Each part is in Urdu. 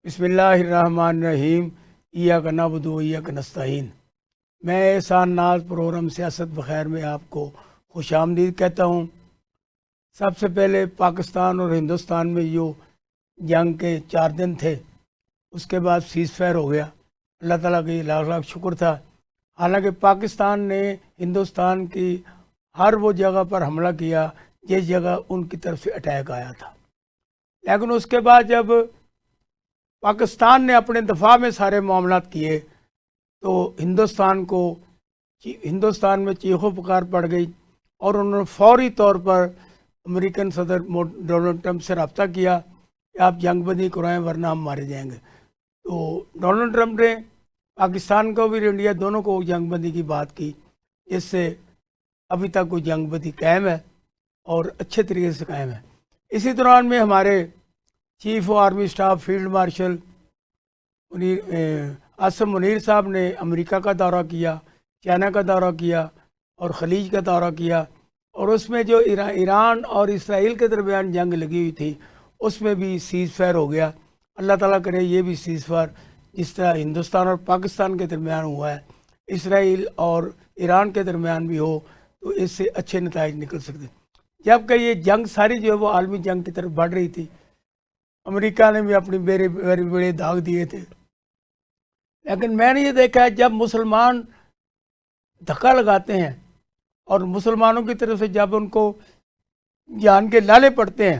بسم اللہ الرحمن الرحیم ایاک نعبد و ایاک نستعین۔ میں احسان ناز پروگرام سیاست بخیر میں آپ کو خوش آمدید کہتا ہوں۔ سب سے پہلے پاکستان اور ہندوستان میں جو جنگ کے 4 دن تھے، اس کے بعد سیز فائر ہو گیا۔ اللہ تعالیٰ کی لاکھ لاکھ شکر تھا۔ حالانکہ پاکستان نے ہندوستان کی ہر وہ جگہ پر حملہ کیا جس جگہ ان کی طرف سے اٹیک آیا تھا، لیکن اس کے بعد جب پاکستان نے اپنے دفاع میں سارے معاملات کیے تو ہندوستان میں چیخو پکار پڑ گئی، اور انہوں نے فوری طور پر امریکن صدر ڈونلڈ ٹرمپ سے رابطہ کیا کہ آپ جنگ بندی کرائیں ورنہ ہم مارے جائیں گے۔ تو ڈونلڈ ٹرمپ نے پاکستان کو بھی انڈیا دونوں کو جنگ بندی کی بات کی، جس سے ابھی تک وہ جنگ بندی قائم ہے اور اچھے طریقے سے قائم ہے۔ اسی دوران میں ہمارے chief army staff field marshal Asim Munir صاحب نے امریکہ کا دورہ کیا، چائنا کا دورہ کیا اور خلیج کا دورہ کیا، اور اس میں جو ایران اور اسرائیل کے درمیان جنگ لگی ہوئی تھی اس میں بھی سیز فائر ہو گیا۔ اللہ تعالیٰ کرے یہ بھی سیز فائر جس طرح ہندوستان اور پاکستان کے درمیان ہوا ہے، اسرائیل اور ایران کے درمیان بھی ہو تو اس سے اچھے نتائج نکل سکتے۔ جبکہ یہ جنگ ساری جو ہے وہ عالمی جنگ کی طرف بڑھ رہی تھی، امریکہ نے بھی اپنی بڑے بڑے داغ دیے تھے، لیکن میں نے یہ دیکھا ہے جب مسلمان دھکا لگاتے ہیں اور مسلمانوں کی طرف سے جب ان کو جان کے لالے پڑتے ہیں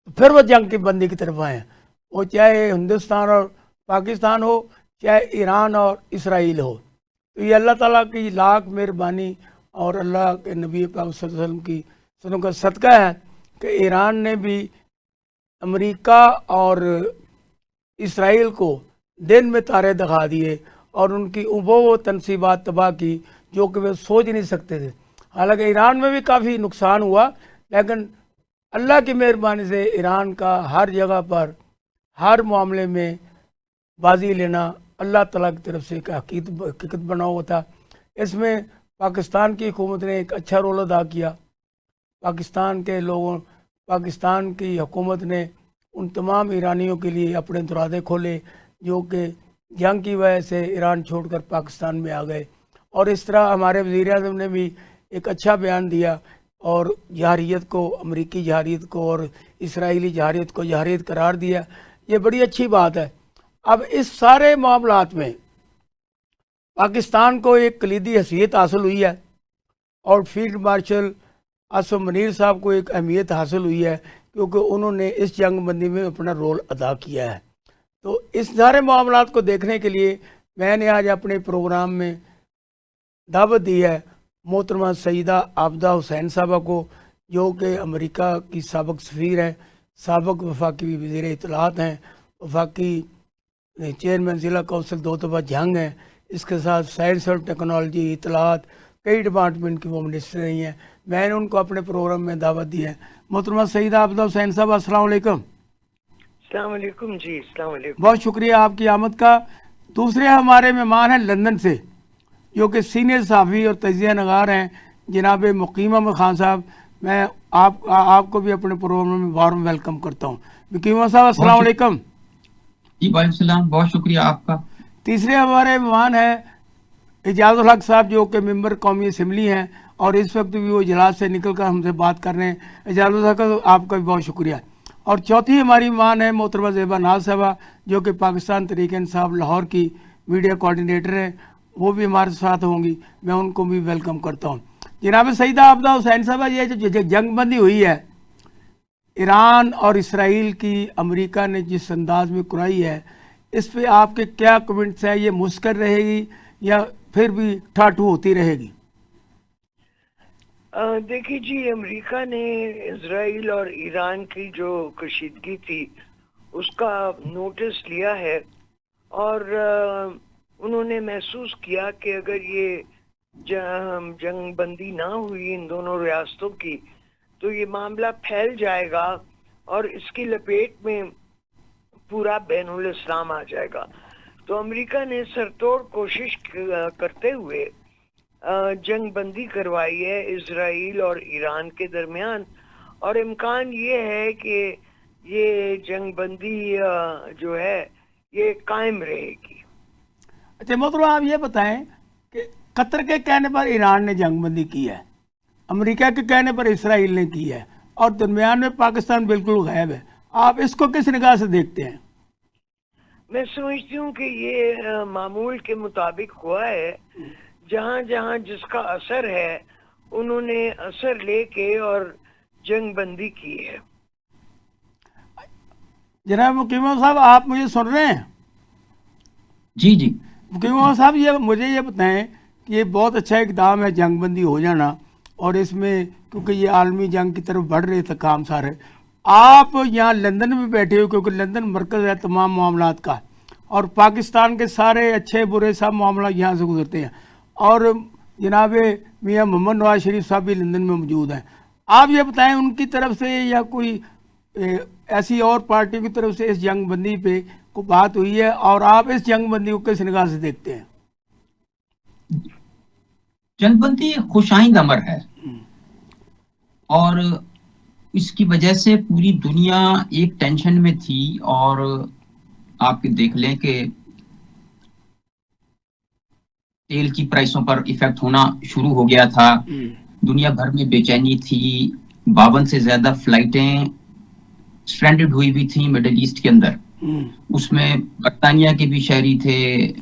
تو پھر وہ جنگ کی بندی کی طرف آئے ہیں، وہ چاہے ہندوستان اور پاکستان ہو، چاہے ایران اور اسرائیل ہو۔ تو یہ اللہ تعالیٰ کی لاکھ مہربانی اور اللہ کے نبی پاک صلی اللہ علیہ وسلم کی سنوں کا صدقہ ہے کہ ایران نے بھی امریکہ اور اسرائیل کو دن میں تارے دکھا دیے اور ان کی وہ تنصیبات تباہ کی جو کہ وہ سوچ نہیں سکتے تھے۔ حالانکہ ایران میں بھی کافی نقصان ہوا، لیکن اللہ کی مہربانی سے ایران کا ہر جگہ پر ہر معاملے میں بازی لینا اللہ تعالیٰ کی طرف سے ایک حقیقت بنا ہوا تھا۔ اس میں پاکستان کی حکومت نے ایک اچھا رول ادا کیا۔ پاکستان کی حکومت نے ان تمام ایرانیوں کے لیے اپنے دروازے کھولے جو کہ جنگ کی وجہ سے ایران چھوڑ کر پاکستان میں آ گئے، اور اس طرح ہمارے وزیر اعظم نے بھی ایک اچھا بیان دیا اور جہریت کو، امریکی جہریت کو اور اسرائیلی جہریت کو جہریت قرار دیا۔ یہ بڑی اچھی بات ہے۔ اب اس سارے معاملات میں پاکستان کو ایک کلیدی حیثیت حاصل ہوئی ہے، اور فیلڈ مارشل عاصم منیر صاحب کو ایک اہمیت حاصل ہوئی ہے کیونکہ انہوں نے اس جنگ بندی میں اپنا رول ادا کیا ہے۔ تو اس سارے معاملات کو دیکھنے کے لیے میں نے آج اپنے پروگرام میں دعوت دی ہے محترمہ سیدہ عابدہ حسین صاحبہ کو، جو کہ امریکہ کی سابق سفیر ہیں، سابق وفاقی وزیر اطلاعات ہیں، وفاقی چیئرمین ضلع کونسل 2 دفعہ جنگ ہیں، اس کے ساتھ سائنس اور ٹیکنالوجی، اطلاعات، کئی ڈپارٹمنٹ کی وہ منسٹر رہی ہیں۔ میں نے ان کو اپنے پروگرام میں دعوت دی ہے۔ محترمہ سیدہ عابدہ حسین صاحب، السلام علیکم۔ السلام علیکم جی، السلام علیکم۔ بہت شکریہ آپ کی آمد کا۔ دوسرے ہمارے مہمان ہیں لندن سے، جو کہ سینئر صحافی اور تجزیہ نگار ہیں، جناب مقیمہ خان صاحب۔ میں آپ کو بھی اپنے پروگرام میں وارم ویلکم کرتا ہوں۔ مقیمہ صاحب، السلام علیکم۔ جی وعلیکم السلام، بہت شکریہ آپ کا۔ تیسرے ہمارے مہمان ہیں اعجاز الحق صاحب، جو کہ ممبر قومی اسمبلی ہیں اور اس وقت بھی وہ اجلاس سے نکل کر ہم سے بات کر رہے ہیں۔ اعجاز الحق، آپ کا بھی بہت شکریہ۔ اور چوتھی ہماری مہمان ہے محترمہ زیبا ناز صاحبہ، جو کہ پاکستان تحریک انصاف لاہور کی میڈیا کوآرڈینیٹر ہیں، وہ بھی ہمارے ساتھ ہوں گی، میں ان کو بھی ویلکم کرتا ہوں۔ جناب سیدہ عابدہ حسین صاحبہ، یہ جو جنگ بندی ہوئی ہے ایران اور اسرائیل کی، امریکہ نے جس انداز میں کرائی ہے، اس پہ آپ کے کیا کمنٹس ہیں؟ یہ مستقر رہے گی یا پھر بھی ٹھاٹھو ہوتی رہے گی؟ دیکھیے جی، امریکہ نے اسرائیل اور ایران کی جو کشیدگی تھی اس کا نوٹس لیا ہے، اور انہوں نے محسوس کیا کہ اگر یہ جنگ بندی نہ ہوئی ان دونوں ریاستوں کی تو یہ معاملہ پھیل جائے گا اور اس کی لپیٹ میں پورا بین الاسلام آ جائے گا۔ تو امریکہ نے سرتوڑ کوشش کرتے ہوئے جنگ بندی کروائی ہے اسرائیل اور ایران کے درمیان، اور امکان یہ ہے کہ یہ جنگ بندی جو ہے یہ قائم رہے گی. اچھا محترم آپ یہ بتائیں کہ قطر کے کہنے پر ایران نے جنگ بندی کی ہے, امریکہ کے کہنے پر اسرائیل نے کی ہے, اور درمیان میں پاکستان بالکل غائب ہے. آپ اس کو کس نگاہ سے دیکھتے ہیں؟ میں سمجھتی ہوں کہ یہ معمول کے مطابق ہوا ہے. جہاں جہاں جس کا اثر ہے انہوں نے اثر لے کے اور جنگ بندی کی ہے. جناب مقیم صاحب آپ مجھے سن رہے ہیں؟ جی جی. مقیم صاحب یہ مجھے یہ بتائیں کہ یہ بہت اچھا اقدام ہے جنگ بندی ہو جانا, اور اس میں کیونکہ یہ عالمی جنگ کی طرف بڑھ رہے تھے کام سارے. آپ یہاں لندن میں بیٹھے ہو کیونکہ لندن مرکز ہے تمام معاملات کا, اور پاکستان کے سارے اچھے برے سب معاملات یہاں سے گزرتے ہیں, اور جناب میاں محمد نواز شریف صاحب بھی لندن میں موجود ہیں. آپ یہ بتائیں ان کی طرف سے یا کوئی ایسی اور پارٹی کی طرف سے اس جنگ بندی پہ کوئی بات ہوئی ہے, اور آپ اس جنگ بندی کو کس نگاہ سے دیکھتے ہیں؟ جنگ بندی خوش آئند امر ہے, اور اس کی وجہ سے پوری دنیا ایک ٹینشن میں تھی. اور آپ دیکھ لیں کہ تیل کی پرائسوں پر ایفیکٹ ہونا شروع ہو گیا تھا, دنیا بھر میں بے چینی تھی. 52 سے زیادہ فلائٹیں سٹرینڈڈ ہوئی بھی تھیں مڈل ایسٹ کے اندر. اس میں برطانیہ کے بھی شہری تھے,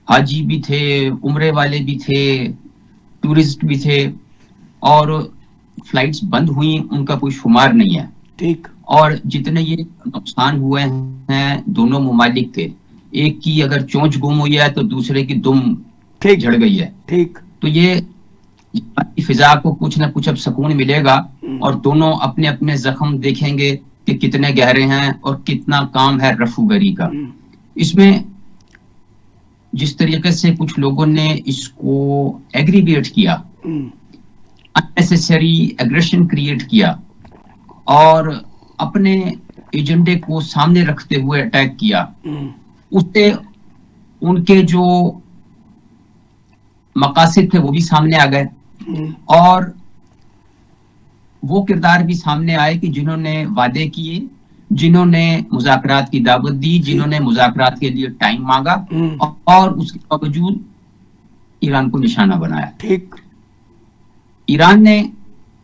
حاجی بھی تھے, عمرے والے بھی تھے, ٹورسٹ بھی تھے, اور فلائٹس بند ہوئیں ان کا کوئی شمار نہیں ہے. ٹھیک. اور جتنے یہ نقصان ہوئے ہیں دونوں ممالک کے, ایک کی اگر چونچ گم ہوئی ہے تو دوسرے کی دم جھڑ گئی ہے. ٹھیک. تو یہ فضا کو کچھ نہ کچھ اب سکون ملے گا, اور دونوں اپنے اپنے زخم دیکھیں گے کہ کتنے گہرے ہیں اور کتنا کام ہے رفع گری کا. اس میں جس طریقے سے کچھ لوگوں نے اس کو ایگریویٹ کیا, unnecessary aggression کریٹ کیا, اور اپنے ایجنڈے کو سامنے رکھتے ہوئے اٹیک کیا, اس سے ان کے جو مقاصد تھے وہ بھی سامنے آ گئے, اور وہ کردار بھی سامنے آئے کہ جنہوں نے وعدے کیے, جنہوں نے مذاکرات کی دعوت دی, جنہوں نے مذاکرات کے لیے ٹائم مانگا, اور اس کے باوجود ایران کو نشانہ بنایا. ٹھیک. ایران نے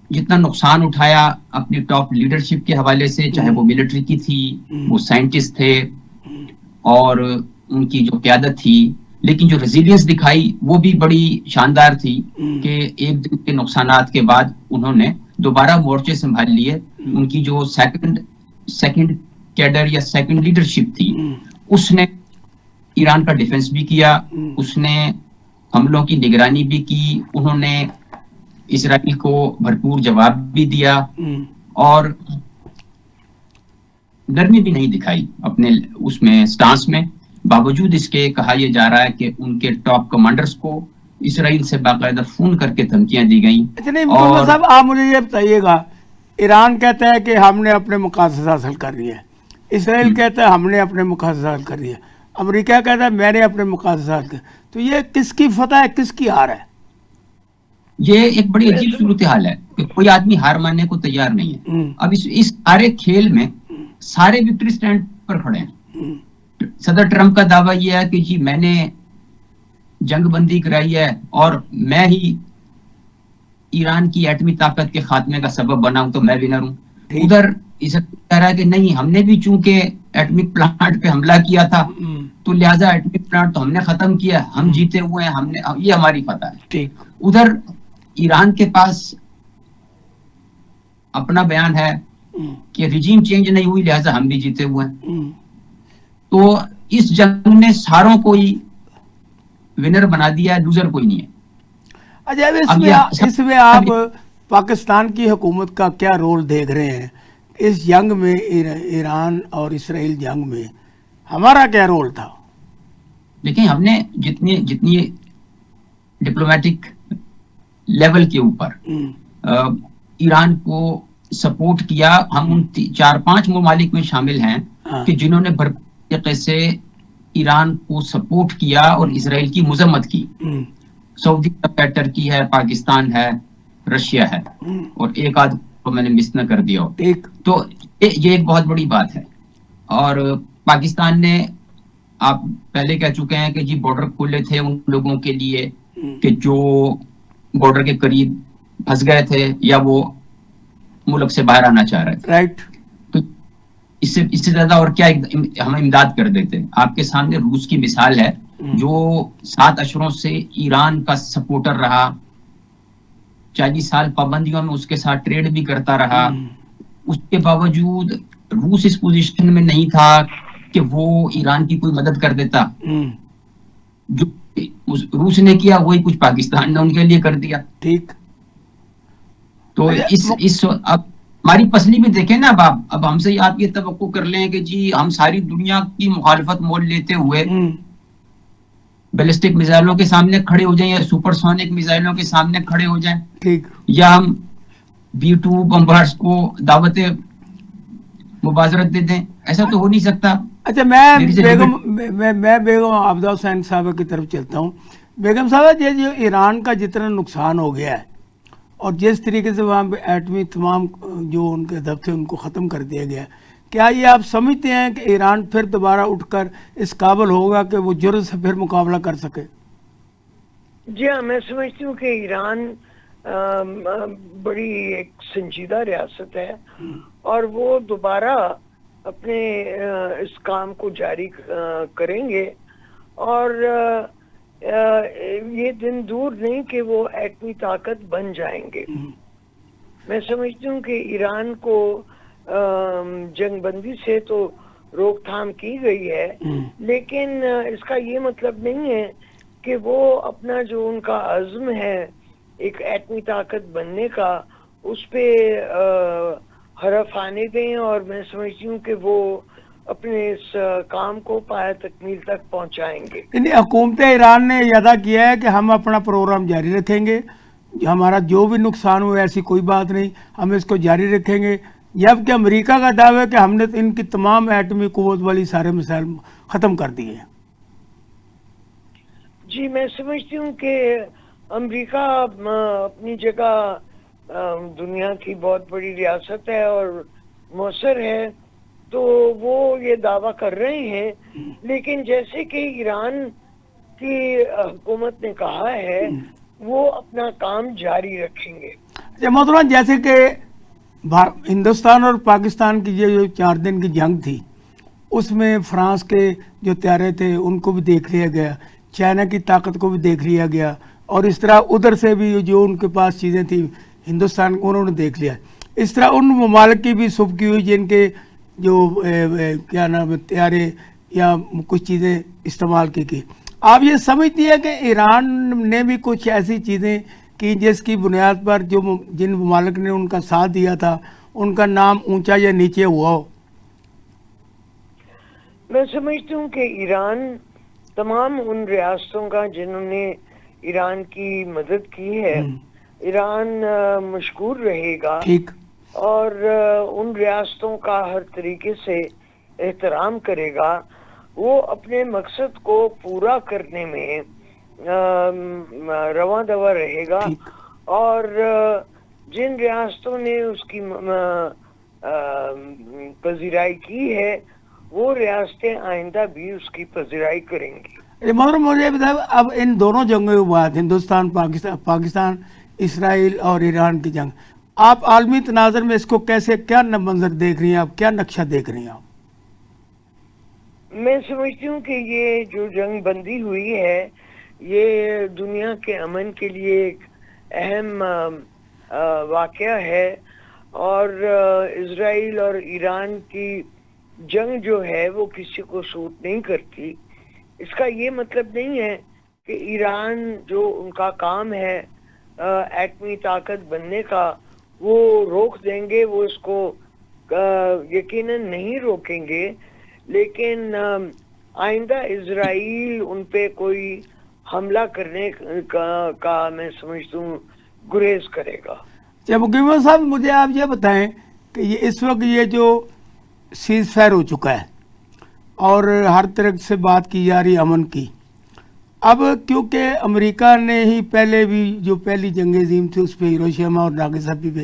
جتنا نقصان اٹھایا اپنی ٹاپ لیڈرشپ کے حوالے سے, چاہے وہ ملٹری کی تھی, وہ سائنٹسٹ تھے, اور ان کی جو قیادت تھی, لیکن جو ریزیلینس دکھائی وہ بھی بڑی شاندار تھی کہ ایک دن کے نقصانات کے بعد انہوں نے دوبارہ مورچے سنبھال لیے. ان کی جو سیکنڈ کیڈر یا سیکنڈ لیڈرشپ تھی, اس نے ایران کا ڈیفنس بھی کیا, اس نے حملوں کی نگرانی بھی کی, انہوں نے اسرائیل کو بھرپور جواب بھی دیا, اور نرمی بھی نہیں دکھائی اپنے اس میں سٹانس میں. باوجود اس کے کہا یہ جا رہا ہے کہ ان کے ٹاپ کمانڈرز کو اسرائیل سے باقاعدہ فون کر کے دھمکیاں دی گئیں. اور صاحب آپ مجھے یہ بتائیے گا, ایران کہتا ہے کہ ہم نے اپنے مقاصد حاصل کر لیے, اسرائیل کہتا ہے ہم نے اپنے مقاصد حاصل کر لیے, امریکہ کہتا ہے میں نے اپنے مقاصد حاصل کر. تو یہ کس کی فتح ہے, کس کی ہار ہے؟ یہ ایک بڑی عجیب صورتحال ہے کہ کوئی آدمی ہار ماننے کو تیار نہیں ہے. اب اس سارے کھیل میں سارے وکٹری سٹینڈ پر کھڑے ہیں. صدر ٹرمپ کا دعویٰ یہ ہے کہ جی میں نے جنگ بندی کرائی ہے اور میں ہی ایران کی ایٹمی طاقت کے خاتمے کا سبب بنا ہوں, تو میں ونر ہوں. ادھر کہہ رہا ہے کہ نہیں, ہم نے بھی چونکہ ایٹمی پلانٹ پہ حملہ کیا تھا تو لہٰذا ایٹمی پلانٹ تو ہم نے ختم کیا, ہم جیتے ہوئے ہیں, ہم نے, یہ ہماری فتح ہے. ادھر ایران کے پاس اپنا بیان ہے کہ ریجیم چینج نہیں ہوئی لہٰذا ہم بھی جیتے ہوئے ہیں. تو اس جنگ نے ساروں کو ہی ونر بنا دیا ہے, لوزر کوئی نہیں ہے. اچھا, اس میں آپ پاکستان کی حکومت کا کیا رول دیکھ رہے ہیں اس جنگ میں, ایران اور اسرائیل جنگ میں ہمارا کیا رول تھا؟ دیکھیں, ہم نے جتنی ڈپلومیٹک لیول کے اوپر ایران کو سپورٹ کیا, ہم ان 4-5 ممالک میں شامل ہیں کہ جنہوں نے بھرپور طریقے سے ایران کو سپورٹ کیا اور اسرائیل کی مذمت کی. سعودی عرب ہے, ٹرکی ہے, پاکستان ہے, رشیا ہے, اور ایک آدھ کو میں نے مس نہ کر دیا ہو. ٹھیک. تو یہ ایک بہت بڑی بات ہے. اور پاکستان نے, آپ پہلے کہہ چکے ہیں کہ جی بارڈر کھلے تھے ان لوگوں کے لیے کہ جو بارڈر کے قریب پھنس گئے تھے یا وہ ملک سے باہر آنا چاہ رہے تھے. رائٹ. تو اس سے زیادہ اور کیا ہم امداد کر دیتے. آپ کے سامنے روس کی مثال ہے جو 7 اشروں سے ایران کا سپورٹر رہا, 40 سال پابندیوں میں اس کے ساتھ ٹریڈ بھی کرتا رہا. اس کے باوجود روس اس پوزیشن میں نہیں تھا کہ وہ ایران کی کوئی مدد کر دیتا. جو روس نے کیا وہی کچھ پاکستان نے ان کے لیے کر دیا. ٹھیک. تو اس اب ہماری پسلی میں دیکھیں نا, اب ہم سے آپ یہ توقع کر لیں کہ جی ہم ساری دنیا کی مخالفت مول لیتے ہوئے بیلسٹک میزائلوں کے سامنے کھڑے ہو جائیں یا سپر سونک میزائلوں کے سامنے کھڑے ہو جائیں. ٹھیک. یا ہم B-2 بمبارز کو دعوت مبازرت دے دیں. ایسا تو ہو نہیں سکتا. اچھا, میں بیگم عابدہ حسین صاحبہ کی طرف چلتا ہوں. بیگم صاحبہ, یہ جو ایران کا جتنا نقصان ہو گیا ہے اور جس طریقے سے وہاں پہ ایٹمی تمام جو ان کے ہدف تھے ان کو ختم کر دیا گیا, کیا یہ آپ سمجھتے ہیں کہ ایران پھر دوبارہ اٹھ کر اس قابل ہوگا کہ وہ جرأت سے پھر مقابلہ کر سکے؟ جی ہاں, میں سمجھتی ہوں کہ ایران بڑی ایک سنجیدہ ریاست ہے اور وہ دوبارہ اپنے اس کام کو جاری کریں گے اور یہ دن دور نہیں کہ وہ ایٹمی طاقت بن جائیں گے. میں سمجھتی ہوں کہ ایران کو جنگ بندی سے تو روک تھام کی گئی ہے, لیکن اس کا یہ مطلب نہیں ہے کہ وہ اپنا جو ان کا عزم ہے ایک ایٹمی طاقت بننے کا اس پہ حرف آنے دیں. اور میں سمجھتی ہوں کہ وہ اپنے اس کام کو پایہ تکمیل تک پہنچائیں گے. یعنی حکومت ایران نے ادا کیا ہے کہ ہم اپنا پروگرام جاری رکھیں گے, ہمارا جو بھی نقصان ہوا ایسی کوئی بات نہیں, ہم اس کو جاری رکھیں گے, جبکہ امریکہ کا دعویٰ ہے کہ ہم نے ان کی تمام ایٹمی قوت والی سارے مسائل ختم کر دیے ہیں. جی میں سمجھتی ہوں کہ امریکہ اپنی جگہ دنیا کی بہت بڑی ریاست ہے اور مؤثر ہے, تو وہ یہ دعویٰ کر رہے ہیں, لیکن جیسے کہ ایران کی حکومت نے کہا ہے وہ اپنا کام جاری رکھیں گے. محترم, جیسے کہ ہندوستان اور پاکستان کی یہ جو 4 دن کی جنگ تھی اس میں فرانس کے جو طیارے تھے ان کو بھی دیکھ لیا گیا, چائنا کی طاقت کو بھی دیکھ لیا گیا, اور اس طرح ادھر سے بھی جو ان کے پاس چیزیں تھیں ہندوستان کو انہوں نے دیکھ لیا. اس طرح ان ممالک کی بھی سب کی ہوئی جن کے جو کیا نام ہے طیارے یا کچھ چیزیں استعمال کی. آپ یہ سمجھتی ہیں کہ ایران نے بھی کچھ ایسی چیزیں کی جس کی بنیاد پر جو جن ممالک نے ان کا ساتھ دیا تھا ان کا نام اونچا یا نیچے ہوا ہو؟ میں سمجھتی ہوں کہ ایران تمام ان ریاستوں کا جنہوں نے ایران کی مدد کی ہے, ایران مشکور رہے گا. ٹھیک. اور ان ریاستوں کا ہر طریقے سے احترام کرے گا. وہ اپنے مقصد کو پورا کرنے میں رواں دوا رہے گا, اور جن ریاستوں نے اس کی پذیرائی کی ہے وہ ریاستیں آئندہ بھی اس کی پذیرائی کریں گی. مجھے بتائیں, اب ان دونوں جنگوں کے بعد ہندوستان پاکستان اسرائیل اور ایران کی جنگ, آپ عالمی تناظر میں اس کو کیسے کیا منظر دیکھ رہی ہیں, آپ کیا نقشہ دیکھ رہی ہیں آپ؟ میں سمجھتی ہوں کہ یہ جو جنگ بندی ہوئی ہے یہ دنیا کے امن کے لیے ایک اہم واقعہ ہے, اور اسرائیل اور ایران کی جنگ جو ہے وہ کسی کو سوٹ نہیں کرتی. اس کا یہ مطلب نہیں ہے کہ ایران جو ان کا کام ہے ایٹمی طاقت بننے کا وہ روک دیں گے, وہ اس کو یقیناً نہیں روکیں گے, لیکن آئندہ اسرائیل ان پہ کوئی حملہ کرنے کا میں سمجھتا ہوں گریز کرے گا. مقیم صاحب, مجھے آپ یہ بتائیں کہ یہ اس وقت یہ جو سیز فائر ہو چکا ہے اور ہر طرح سے بات کی جا رہی امن کی, اب کیونکہ امریکہ نے ہی پہلے بھی جو پہلی جنگ عظیم تھی اس پہ ہیروشیما اور ناگاساکی پہ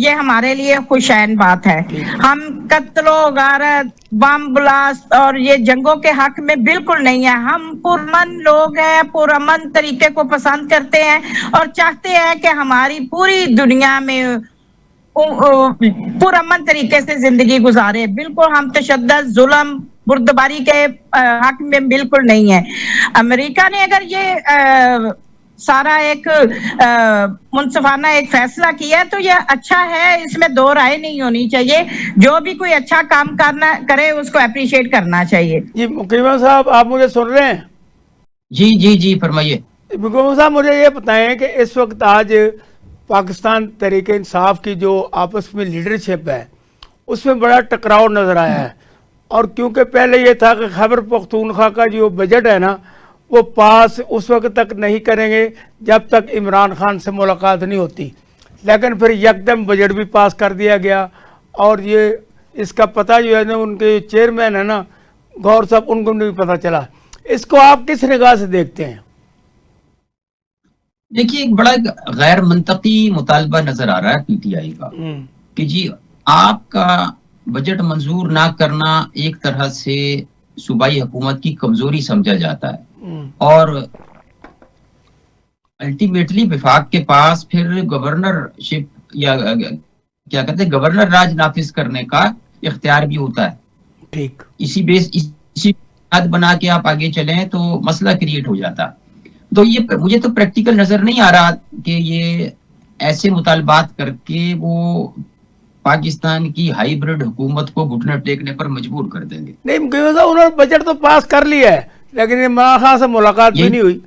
یہ ہمارے لیے خوشائن بات ہے. ہم قتل و غارت، بم بلاسٹ اور یہ جنگوں کے حق میں بالکل نہیں ہے. ہم پرامن لوگ ہیں، پرامن طریقے کو پسند کرتے ہیں اور چاہتے ہیں کہ ہماری پوری دنیا میں پرامن طریقے سے زندگی گزارے. بالکل ہم تشدد، ظلم، بردباری کے حق میں بالکل نہیں ہے. امریکہ نے اگر یہ سارا ایک منصفانہ ایک فیصلہ کیا تو یہ اچھا ہے، اس میں دو رائے نہیں ہونی چاہیے. جو بھی کوئی اچھا کام کرنا کرے اس کو اپریشیٹ کرنا چاہیے. جی مکیمہ صاحب، آپ مجھے سن رہے ہیں؟ جی جی جی فرمائیے. مکیمہ صاحب مجھے یہ بتائیں کہ اس وقت آج پاکستان تحریک انصاف کی جو آپس میں لیڈرشپ ہے اس میں بڑا ٹکراؤ نظر آیا ہے. اور کیونکہ پہلے یہ تھا کہ خیبر پختونخوا کا جو بجٹ ہے نا وہ پاس اس وقت تک نہیں کریں گے جب تک عمران خان سے ملاقات نہیں ہوتی، لیکن پھر یکدم بجٹ بھی پاس کر دیا گیا. اور یہ اس کا پتہ جو ہے نا ان کے چیئرمین ہے نا گور صاحب، ان کو نہیں پتہ چلا. اس کو آپ کس نگاہ سے دیکھتے ہیں؟ دیکھیے ایک بڑا غیر منطقی مطالبہ نظر آ رہا ہے پی ٹی آئی کا کہ جی آپ کا بجٹ منظور نہ کرنا ایک طرح سے صوبائی حکومت کی کمزوری سمجھا جاتا ہے، اور الٹیمیٹلی وفاق کے پاس پھر گورنر شپ یا کیا کہتے ہیں گورنر راج نافذ کرنے کا اختیار بھی ہوتا ہے. ٹھیک، اسی بنیاد بنا کے آپ آگے چلیں تو مسئلہ کریٹ ہو جاتا. تو یہ مجھے تو پریکٹیکل نظر نہیں آ رہا کہ یہ ایسے مطالبات کر کے وہ پاکستان کی ہائیبرڈ حکومت کو گھٹنے ٹیکنے پر مجبور کر دیں گے. نہیں مکیمہ صاحب، انہوں نے بجٹ تو پاس کر لیا ہے لیکن عمران خان سے ملاقات بھی نہیں ہوئی.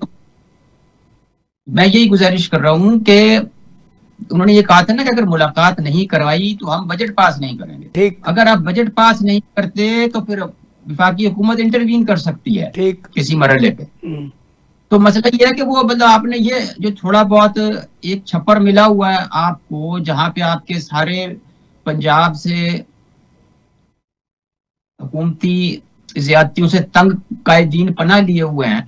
میں یہی گزارش کر رہا ہوں کہ انہوں نے یہ کہا تھا نا کہ اگر ملاقات نہیں کروائی تو ہم بجٹ پاس نہیں کریں گے. ٹھیک، اگر آپ بجٹ پاس نہیں کرتے تو پھر وفاقی حکومت انٹروین کر سکتی ہے ٹھیک. کسی مرحلے پہ. تو مسئلہ یہ ہے کہ وہ مطلب آپ نے یہ جو تھوڑا بہت ایک چھپر ملا ہوا ہے آپ کو جہاں پہ آپ کے سارے پنجاب سے حکومتی زیادتیوں سے تنگ قائدین پناہ لیے ہوئے ہیں،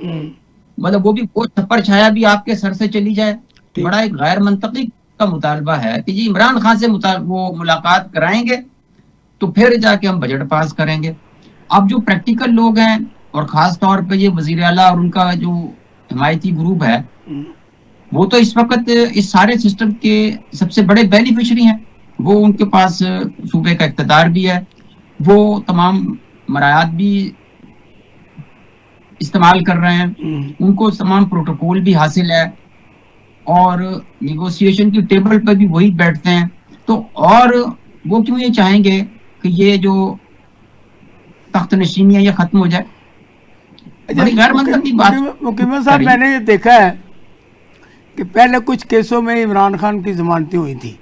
مطلب وہ بھی وہ چھپر چھایا بھی آپ کے سر سے چلی جائے. بڑا ایک غیر منطقی کا مطالبہ ہے کہ جی عمران خان سے وہ ملاقات کرائیں گے تو پھر جا کے ہم بجٹ پاس کریں گے. اب جو پریکٹیکل لوگ ہیں اور خاص طور پہ یہ وزیر اعلیٰ اور ان کا جو حمایتی گروپ ہے وہ تو اس وقت اس سارے سسٹم کے سب سے بڑے بینیفیشری ہیں. وہ ان کے پاس صوبے کا اقتدار بھی ہے، وہ تمام مراعات بھی استعمال کر رہے ہیں، ان کو تمام پروٹوکول بھی حاصل ہے اور نیگوسیشن کی ٹیبل پہ بھی وہی بیٹھتے ہیں. تو اور وہ کیوں یہ چاہیں گے کہ یہ جو تخت نشینی ہے یہ ختم ہو جائے؟ غیر منطقی بات. مکیمہ صاحب میں نے یہ دیکھا ہے کہ پہلے کچھ کیسوں میں عمران خان کی ضمانتیں ہوئی تھی،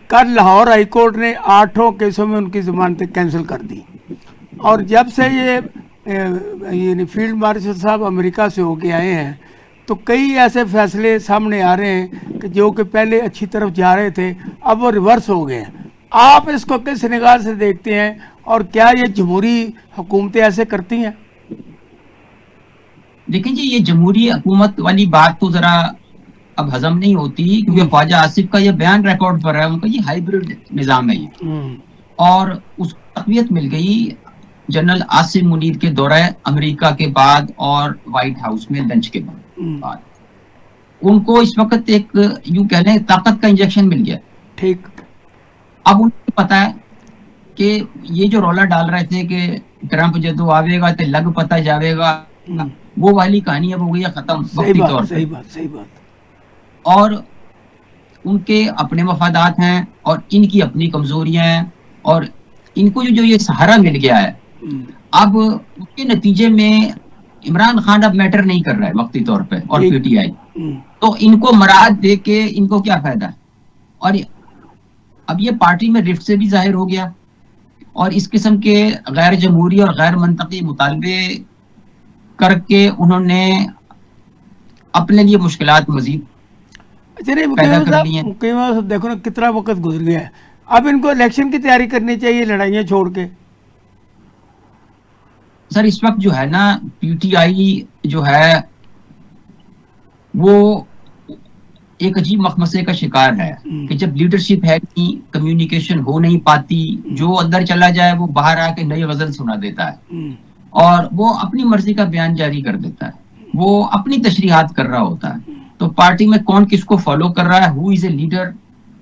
کل لاہور ہائی کورٹ نے 8 کیسوں میں ان کی ضمانتیں کینسل کر دی. اور جب سے یہ فیلڈ مارشل صاحب امریکہ سے ہو کے آئے ہیں تو کئی ایسے فیصلے سامنے آ رہے ہیں کہ جو کہ پہلے اچھی طرف جا رہے تھے اب وہ ریورس ہو گئے ہیں. آپ اس کو کس نگاہ سے دیکھتے ہیں اور کیا یہ جمہوری حکومتیں ایسے کرتی ہیں؟ دیکھیں جی یہ جمہوری حکومت والی بات تو ذرا اب ہضم نہیں ہوتی کیونکہ خواجہ آصف کا یہ بیان ریکارڈ پر ہے، ان کا یہ ہائیبرڈ نظام ہے یہ، اور اس کو تقویت مل گئی جنرل عاصم منیر کے دورہ امریکہ کے بعد اور وائٹ ہاؤس میں لنچ کے بعد. ان کو اس وقت ایک یوں کہہ لیں طاقت کا انجیکشن مل گیا. ٹھیک. اب ان کو پتا ہے کہ یہ جو رولا ڈال رہے تھے کہ ٹرمپ جدو آوے گا تو لگ پتا جاوے گا، وہ والی کہانی اب ہو گئی ختم وقتی طور پہ. صحیح بات. اور ان کے اپنے مفادات ہیں اور ان کی اپنی کمزوریاں ہیں اور ان کو جو یہ سہارا مل گیا ہے اب اس کے نتیجے میں عمران خان اب میٹر نہیں کر رہا ہے وقتی طور پہ اور پی ٹی آئی، تو ان کو مراعات دے کے ان کو کیا فائدہ ہے. اور اب یہ پارٹی میں رفٹ سے بھی ظاہر ہو گیا اور اس قسم کے غیر جمہوری اور غیر منطقی مطالبے کر کے انہوں نے اپنے لیے مشکلات مزید پیدا کر لی ہیں. دیکھو نا کتنا وقت گزر گیا ہے، اب ان کو الیکشن کی تیاری کرنی چاہیے لڑائیاں چھوڑ کے. سر اس وقت جو ہے نا پی ٹی آئی جو ہے وہ ایک عجیب مخمسے کا شکار ہے کہ جب لیڈرشپ ہے کہ کمیونیکیشن ہو نہیں پاتی، جو اندر چلا جائے وہ باہر آ کے نئی غزل سنا دیتا ہے اور وہ اپنی مرضی کا بیان جاری کر دیتا ہے، وہ اپنی تشریحات کر رہا ہوتا ہے. تو پارٹی میں کون کس کو فالو کر رہا ہے، ہو از اے لیڈر،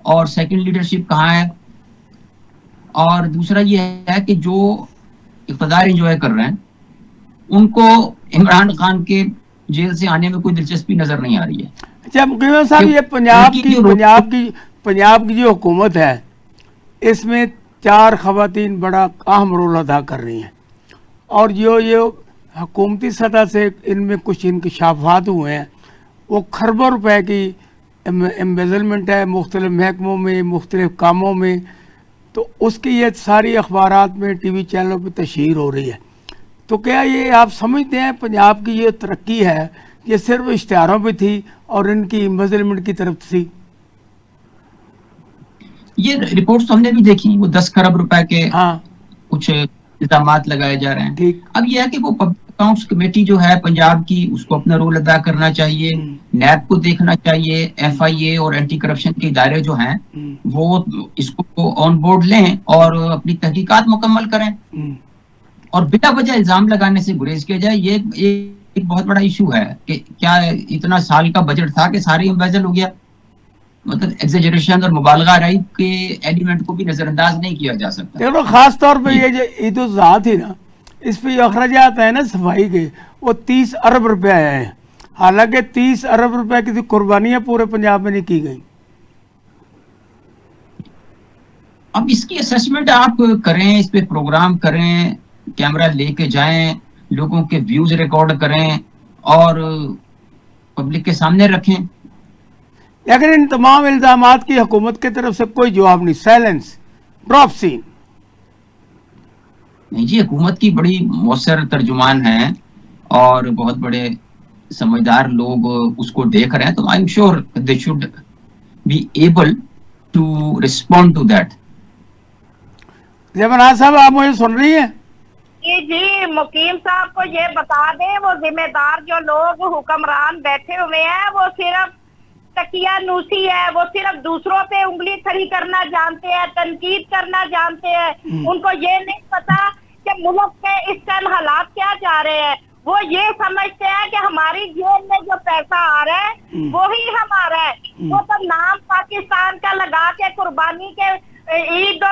اور سیکنڈ لیڈرشپ کہاں ہے. اور دوسرا یہ ہے کہ جو اقتدار انجوائے کر رہے ہیں ان کو عمران خان کے جیل سے آنے میں کوئی دلچسپی نظر نہیں آ رہی ہے. اچھا مقیم صاحب، یہ پنجاب کی جو حکومت ہے اس میں 4 خواتین بڑا اہم رول ادا کر رہی ہیں، اور یہ حکومتی سطح سے ان میں کچھ انکشافات ہوئے ہیں، وہ خربوں روپے کی ایمبیزلمنٹ ہے مختلف محکموں میں، مختلف کاموں میں. تو اس کی یہ ساری اخبارات میں، ٹی وی چینلوں پہ تشہیر ہو رہی ہے. تو کیا یہ آپ سمجھتے ہیں پنجاب کی یہ ترقی ہے یہ صرف اشتہاروں پہ تھی اور ان کی ایمبیزلمنٹ کی طرف تھی؟ یہ رپورٹس تو ہم نے بھی دیکھی، وہ 10 کروڑ روپے کے کچھ الزامات لگائے جا رہے ہیں. اب یہ ہے کہ وہ پبلک اکاؤنٹس کمیٹی جو ہے پنجاب کی، اس کو اپنا رول ادا کرنا چاہیے، نیب کو دیکھنا چاہیے، ایف آئی اے اور اینٹی کرپشن کے ادارے جو ہیں وہ اس کو آن بورڈ لیں اور اپنی تحقیقات مکمل کریں، اور بلا وجہ الزام لگانے سے گریز کیا جائے. یہ ایک بہت بڑا ایشو ہے کہ کیا اتنا سال کا بجٹ تھا کہ سارے امبیزل ہو گیا. مطلب ایگزیجریشن اور مبالغہ رائی کے ایلیمنٹ کو بھی نظر انداز نہیں کیا جا سکتا. دیکھو خاص طور پہ یہ جو عید الاضحیٰ تھی نا، اس پہ جو اخراجات ہیں نا صفائی کے، وہ 30 ارب روپے آئے ہیں، حالانکہ 30 ارب روپے کی قربانیاں پورے پنجاب میں نہیں کی گئی. اب اس کی اسیسمنٹ آپ کریں، اس پہ پروگرام کریں، کیمرہ لے کے جائیں، لوگوں کے ویوز ریکارڈ کریں اور پبلک کے سامنے رکھیں. لیکن ان تمام الزامات کی حکومت کی طرف سے کوئی جواب نہیں، سائلنس، ڈراپ سین. نہیں جی، حکومت کی بڑی مؤثر ترجمان ہیں اور بہت بڑے سمجھدار لوگ اس کو دیکھ رہے ہیں، تو I am sure they should be able to respond to that. جمناز صاحب آپ مجھے سن رہی ہیں؟ جی مقیم صاحب کو یہ بتا دیں، وہ ذمہ دار جو لوگ حکمران بیٹھے ہوئے ہیں وہ صرف تکیہ نوسی ہے، وہ صرف دوسروں پہ انگلی کھڑی کرنا جانتے ہیں، تنقید کرنا جانتے ہیں. ان کو یہ نہیں پتا کہ ملک کے اس ٹائم حالات کیا جا رہے ہیں. وہ یہ سمجھتے ہیں کہ ہماری جیب میں جو پیسہ آ رہا ہے وہی ہمارا ہے. وہ تو نام پاکستان کا لگا کے قربانی کے عید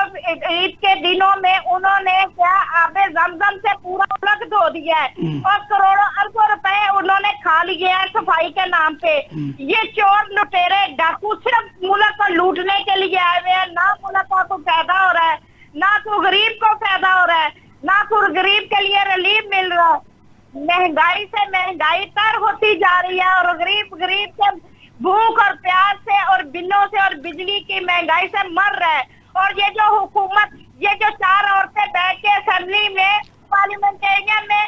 کے دنوں میں انہوں نے کیا آب زمزم سے پورا ملک دھو دیا ہے اور کروڑوں اربوں روپے انہوں نے کھا لیے ہیں صفائی کے نام پہ. یہ چور لٹیرے ڈاکو صرف ملک کو لوٹنے کے لیے آئے ہوئے ہیں. نہ ملک کو فائدہ ہو رہا ہے، نہ تو غریب کو فائدہ ہو رہا ہے، نہ تو غریب کے لیے ریلیف مل رہا ہے. مہنگائی سے مہنگائی تر ہوتی جا رہی ہے اور غریب کے بھوک اور پیاس سے اور بلوں سے اور بجلی کی مہنگائی سے مر رہا ہے. اور یہ جو حکومت، یہ جو 4 عورتیں بیٹھ کے اسمبلی میں پارلیمنٹیرین میں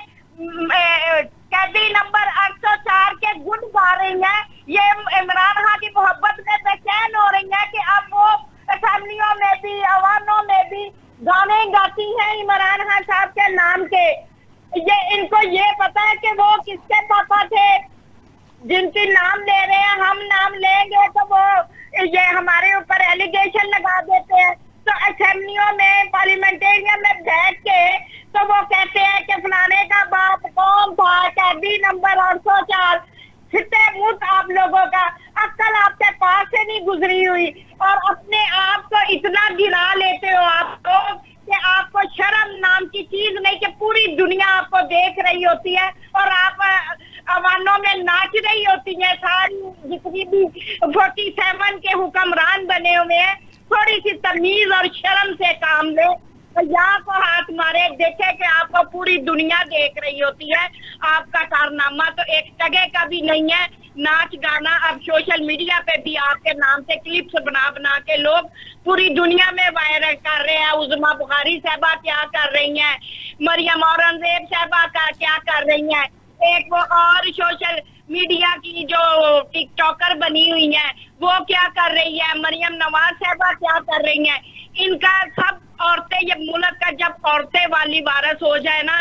قیدی نمبر 804 کے گن گا رہی ہیں، یہ عمران خان کی محبت میں بے چین ہو رہی ہیں کہ اب وہ اسمبلیوں میں بھی عواموں میں بھی گانے گاتی ہیں عمران خان صاحب کے نام کے. یہ ان کو یہ پتا ہے کہ وہ کس کے پاپا تھے، جن کی نام لے رہے ہیں. ہم نام لیں گے تو وہ یہ ہمارے اوپر ایلیگیشن لگا دیتے ہیں. تو اسمبلیوں میں پارلیمنٹیرین میں بیٹھ کے تو وہ کہتے ہیں کہ فلانے کا باپ کون تھا، قیدی نمبر 804. چھٹے منہ آپ لوگوں کا عقل آپ کے پاس سے نہیں گزری ہوئی اور اپنے آپ کو اتنا گرا لیتے ہو آپ لوگ کہ آپ کو شرم نام کی چیز نہیں، کہ پوری دنیا آپ کو دیکھ رہی ہوتی ہے اور آپ عوانوں میں ناچ رہی ہوتی ہیں. ساری جتنی بھی 47 کے حکمران بنے ہوئے ہیں، تھوڑی سی تمیز اور شرم سے کام لے. یہاں کو ہاتھ مارے، دیکھے کہ آپ کو پوری دنیا دیکھ رہی ہوتی ہے. آپ کا کارنامہ تو ایک ٹگے کا بھی نہیں ہے. ناچ گانا اب سوشل میڈیا پہ بھی آپ کے نام سے کلپس بنا کے لوگ پوری دنیا میں وائرل کر رہے ہیں. عظما بخاری صاحبہ کیا کر رہی ہیں، مریم اورنگزیب صاحبہ کا کیا کر رہی ہیں، ایک وہ اور سوشل میڈیا کی جو ٹک ٹاکر بنی ہوئی ہیں وہ کیا کر رہی ہے، مریم نواز صاحبہ کیا کر رہی ہیں. ان کا سب عورتیں، یہ ملک کا جب عورتیں والی وارث ہو جائے نا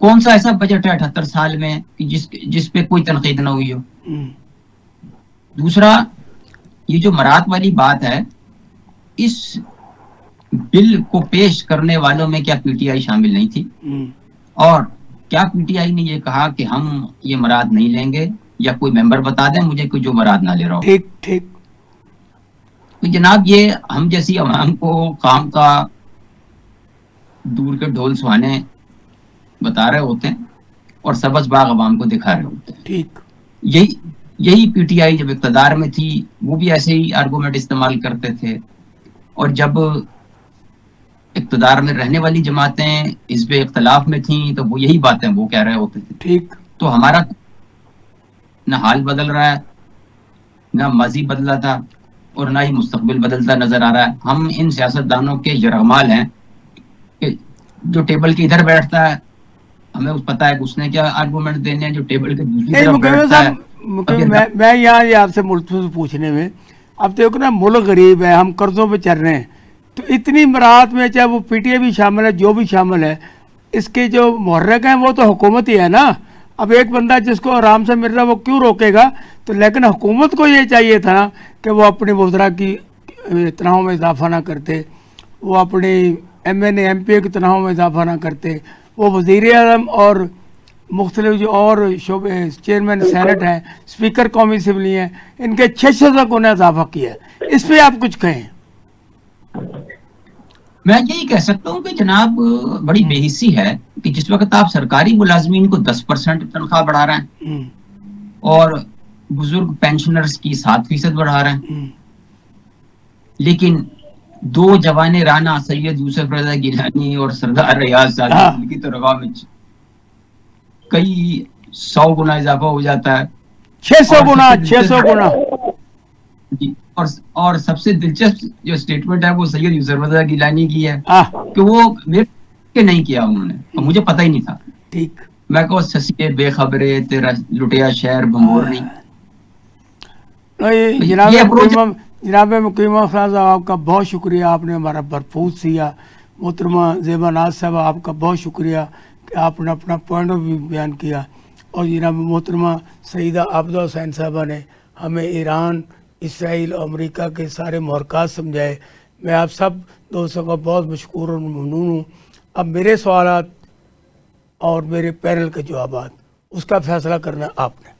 کون سا ایسا بجٹ ہے 78 سال میں کہ جس پہ کوئی تنقید نہ ہوئی ہو؟ دوسرا، یہ جو مراد والی بات ہے، اس بل کو پیش کرنے والوں میں کیا پی ٹی آئی شامل نہیں تھی؟ اور کیا پی ٹی آئی نے یہ کہا کہ ہم یہ مراد نہیں لیں گے، یا کوئی ممبر بتا دیں مجھے کہ جو مراد نہ لے رہا ہو؟ ٹھیک ٹھیک. تو جناب یہ ہم جیسی عوام کو کام کا دور کے ڈھول سہانے بتا رہے ہوتے ہیں اور سبز باغ عوام کو دکھا رہے ہوتے ہیں. ٹھیک. یہی پی ٹی آئی جب اقتدار میں تھی وہ بھی ایسے ہی آرگومنٹ استعمال کرتے تھے، اور جب اقتدار میں رہنے والی جماعتیں حزب اختلاف میں تھیں تو وہ یہی باتیں وہ کہہ رہے ہوتے تھے. ٹھیک. تو ہمارا نہ حال بدل رہا ہے، نہ ماضی بدلا تھا، اور نہ ہی مستقبل بدلتا نظر آ رہا ہے. ہم ان سیاستدانوں کے یرغمال ہیں کہ جو ٹیبل کے ادھر بیٹھتا ہے ہمیں پتا ہے کہ اس نے کیا آرگومنٹ دینے ہیں، جو ٹیبل کے دوسری طرف بیٹھتا ہے. میں یہاں یہ آپ سے ملتمس پوچھنے میں، اب دیکھو نا ملک غریب ہے، ہم قرضوں پہ چل رہے ہیں، تو اتنی مراد میں چاہے وہ پی ٹی اے بھی شامل ہے، جو بھی شامل ہے، اس کے جو محرک ہیں وہ تو حکومت ہی ہے نا. اب ایک بندہ جس کو آرام سے مل رہا ہے وہ کیوں روکے گا؟ تو لیکن حکومت کو یہ چاہیے تھا نا کہ وہ اپنے وزراء کی تنخواہوں میں اضافہ نہ کرتے، وہ اپنی M N A M P A کی تنخواہوں میں اضافہ نہ کرتے، وہ وزیر اعظم اور مختلف جو اور شعبے چیئرمین سینٹ ہیں، اسپیکر قومی اسمبلی ہیں، ان کے 600 تک انہیں اضافہ کیا ہے. اس پہ آپ کچھ کہیں؟ میں یہی کہہ سکتا ہوں کہ جناب بڑی بے حسی ہے کہ جس وقت آپ سرکاری ملازمین کو 10% تنخواہ بڑھا رہے ہیں اور بزرگ پینشنرز کی 7% بڑھا رہے ہیں، لیکن دو جوان رانا سید یوسف رضا گیلانی اور سردار ریاض سعدی کی تنخواہ میں کئی 100 گنا اضافہ ہو جاتا ہے. 600 گنا. جی. اور سب سے دلچسپ جو اسٹیٹمنٹ ہے وہ سید یوسف رضا گیلانی کی ہے کہ وہ نہیں کیا انہوں نے، مجھے پتہ ہی نہیں تھا. ٹھیک. میں کہو سسیے بے خبرے تیرا لٹیا شہر بھنگور نہیں. جناب مقیمہ خان صاحب آپ کا بہت شکریہ، آپ نے ہمارا بھرپور سیا. محترمہ زیبا ناز صاحب آپ کا بہت شکریہ کہ آپ نے اپنا پوائنٹ آف ویو بیان کیا. اور جناب محترمہ سیدہ عابدہ حسین صاحبہ نے ہمیں ایران، اسرائیل اور امریکہ کے سارے محرکات سمجھائے. میں آپ سب دوستوں کا بہت مشکور اور ممنون ہوں. اب میرے سوالات اور میرے پینل کے جوابات اس کا فیصلہ کرنا آپ نے.